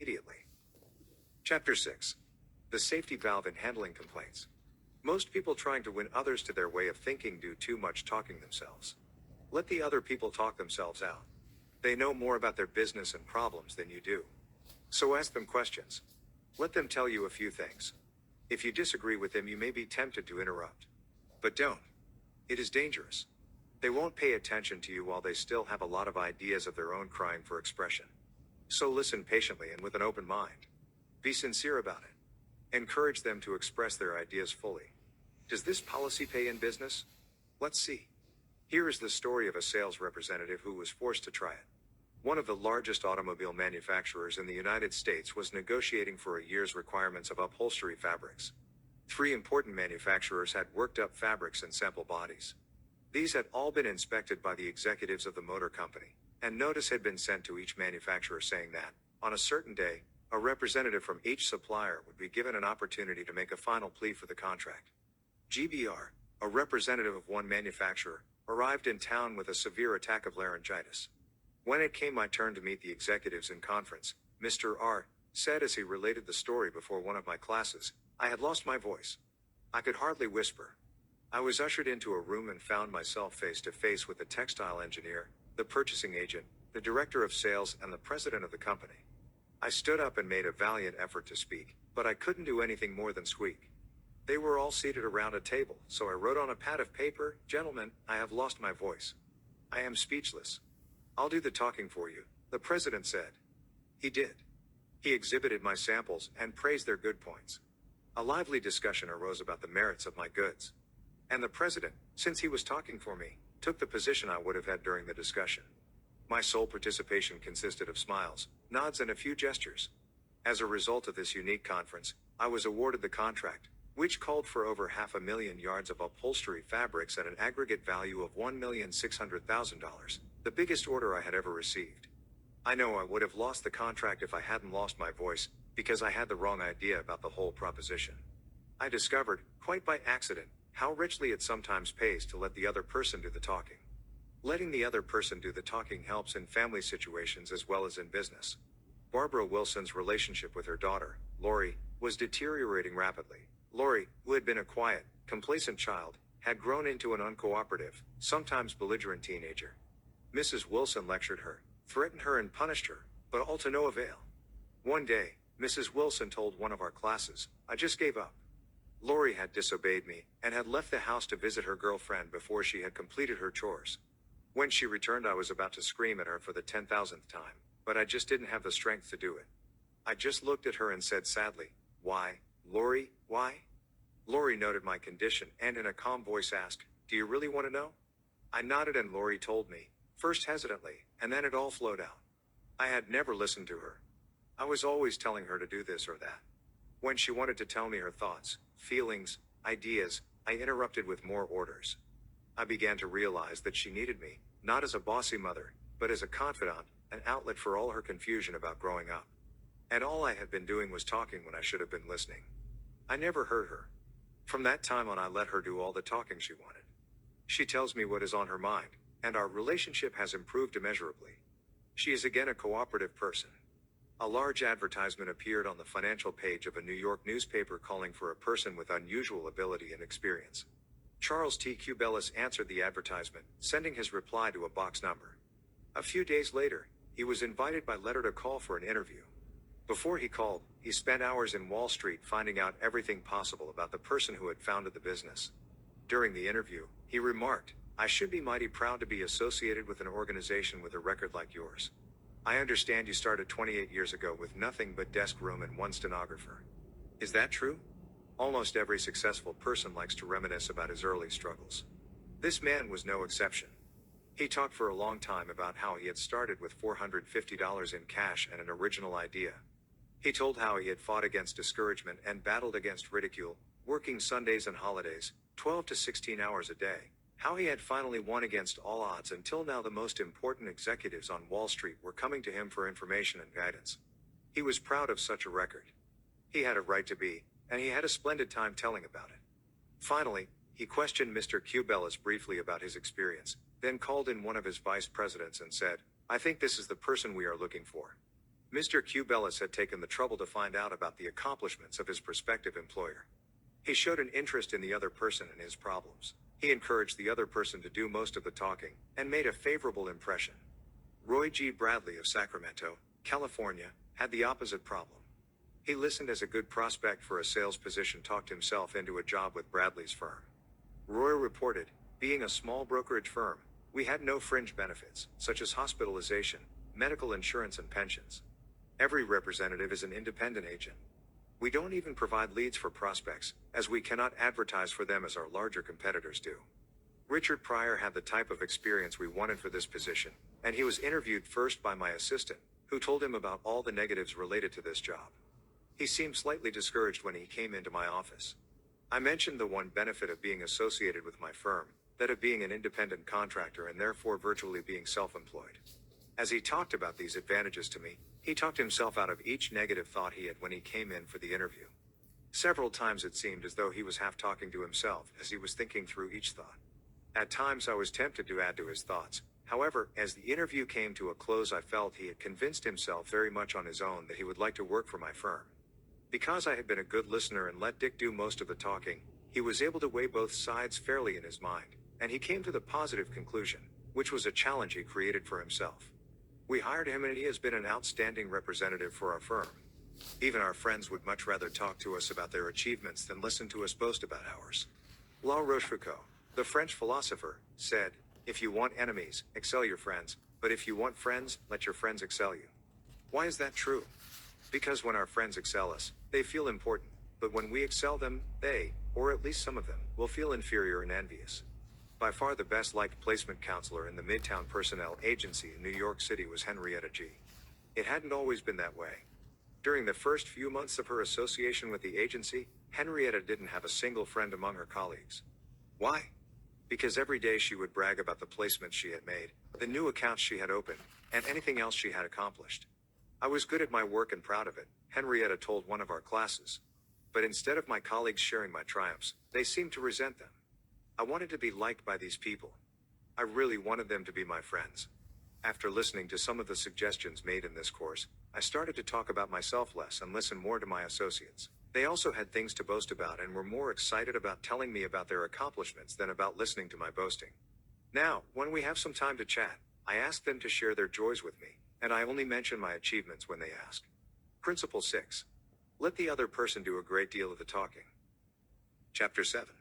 immediately. Chapter 6. The safety valve in handling complaints. Most people trying to win others to their way of thinking do too much talking themselves. Let the other people talk themselves out. They know more about their business and problems than you do. So ask them questions. Let them tell you a few things. If you disagree with them, you may be tempted to interrupt. But don't. It is dangerous. They won't pay attention to you while they still have a lot of ideas of their own crying for expression. So listen patiently and with an open mind. Be sincere about it. Encourage them to express their ideas fully. Does this policy pay in business? Let's see. Here is the story of a sales representative who was forced to try it. One of the largest automobile manufacturers in the United States was negotiating for a year's requirements of upholstery fabrics. 3 important manufacturers had worked up fabrics and sample bodies. These had all been inspected by the executives of the motor company, and notice had been sent to each manufacturer saying that, on a certain day, a representative from each supplier would be given an opportunity to make a final plea for the contract. GBR, a representative of one manufacturer, arrived in town with a severe attack of laryngitis. When it came my turn to meet the executives in conference, Mr. R. said as he related the story before one of my classes, I had lost my voice. I could hardly whisper. I was ushered into a room and found myself face to face with the textile engineer, the purchasing agent, the director of sales, and the president of the company. I stood up and made a valiant effort to speak, but I couldn't do anything more than squeak. They were all seated around a table, so I wrote on a pad of paper, Gentlemen, I have lost my voice. I am speechless. I'll do the talking for you, the president said. He did. He exhibited my samples and praised their good points. A lively discussion arose about the merits of my goods. And the president, since he was talking for me, took the position I would have had during the discussion. My sole participation consisted of smiles, nods, and a few gestures. As a result of this unique conference, I was awarded the contract, which called for over 500,000 yards of upholstery fabrics at an aggregate value of $1,600,000, the biggest order I had ever received. I know I would have lost the contract if I hadn't lost my voice, because I had the wrong idea about the whole proposition. I discovered, quite by accident, how richly it sometimes pays to let the other person do the talking. Letting the other person do the talking helps in family situations as well as in business. Barbara Wilson's relationship with her daughter, Lori, was deteriorating rapidly. Lori, who had been a quiet, complacent child, had grown into an uncooperative, sometimes belligerent teenager. Mrs. Wilson lectured her, threatened her, and punished her, but all to no avail. One day, Mrs. Wilson told one of our classes, I just gave up. Lori had disobeyed me, and had left the house to visit her girlfriend before she had completed her chores. When she returned, I was about to scream at her for the 10,000th time, but I just didn't have the strength to do it. I just looked at her and said sadly, Why, Lori, why? Lori noted my condition and in a calm voice asked, Do you really want to know? I nodded and Lori told me, first hesitantly, and then it all flowed out. I had never listened to her. I was always telling her to do this or that. When she wanted to tell me her thoughts, feelings, ideas, I interrupted with more orders. I began to realize that she needed me, not as a bossy mother, but as a confidant, an outlet for all her confusion about growing up. And all I had been doing was talking when I should have been listening. I never heard her. From that time on, I let her do all the talking she wanted. She tells me what is on her mind, and our relationship has improved immeasurably. She is again a cooperative person. A large advertisement appeared on the financial page of a New York newspaper calling for a person with unusual ability and experience. Charles T. Cubelis answered the advertisement, sending his reply to a box number. A few days later, he was invited by letter to call for an interview. Before he called, he spent hours in Wall Street finding out everything possible about the person who had founded the business. During the interview, he remarked, I should be mighty proud to be associated with an organization with a record like yours. I understand you started 28 years ago with nothing but desk room and one stenographer. Is that true? Almost every successful person likes to reminisce about his early struggles. This man was no exception. He talked for a long time about how he had started with $450 in cash and an original idea. He told how he had fought against discouragement and battled against ridicule, working Sundays and holidays, 12 to 16 hours a day, how he had finally won against all odds until now the most important executives on Wall Street were coming to him for information and guidance. He was proud of such a record. He had a right to be, and he had a splendid time telling about it. Finally, he questioned Mr. Cubelis briefly about his experience, then called in one of his vice presidents and said, I think this is the person we are looking for. Mr. Q. Bellis had taken the trouble to find out about the accomplishments of his prospective employer. He showed an interest in the other person and his problems. He encouraged the other person to do most of the talking, and made a favorable impression. Roy G. Bradley of Sacramento, California, had the opposite problem. He listened as a good prospect for a sales position talked himself into a job with Bradley's firm. Roy reported, being a small brokerage firm, we had no fringe benefits, such as hospitalization, medical insurance and pensions. Every representative is an independent agent. We don't even provide leads for prospects, as we cannot advertise for them as our larger competitors do. Richard Pryor had the type of experience we wanted for this position, and he was interviewed first by my assistant, who told him about all the negatives related to this job. He seemed slightly discouraged when he came into my office. I mentioned the one benefit of being associated with my firm, that of being an independent contractor and therefore virtually being self-employed. As he talked about these advantages to me, he talked himself out of each negative thought he had when he came in for the interview. Several times it seemed as though he was half talking to himself as he was thinking through each thought. At times I was tempted to add to his thoughts. However, as the interview came to a close, I felt he had convinced himself very much on his own that he would like to work for my firm. Because I had been a good listener and let Dick do most of the talking, he was able to weigh both sides fairly in his mind, and he came to the positive conclusion, which was a challenge he created for himself. We hired him and he has been an outstanding representative for our firm. Even our friends would much rather talk to us about their achievements than listen to us boast about ours. La Rochefoucauld, the French philosopher, said, "If you want enemies, excel your friends, but if you want friends, let your friends excel you." Why is that true? Because when our friends excel us, they feel important, but when we excel them, they, or at least some of them, will feel inferior and envious. By far the best liked placement counselor in the Midtown Personnel Agency in New York City was Henrietta G. It hadn't always been that way. During the first few months of her association with the agency, Henrietta didn't have a single friend among her colleagues. Why? Because every day she would brag about the placements she had made, the new accounts she had opened, and anything else she had accomplished. I was good at my work and proud of it, Henrietta told one of our classes. But instead of my colleagues sharing my triumphs, they seemed to resent them. I wanted to be liked by these people. I really wanted them to be my friends. After listening to some of the suggestions made in this course, I started to talk about myself less and listen more to my associates. They also had things to boast about and were more excited about telling me about their accomplishments than about listening to my boasting. Now, when we have some time to chat, I ask them to share their joys with me, and I only mention my achievements when they ask. Principle 6. Let the other person do a great deal of the talking. Chapter 7.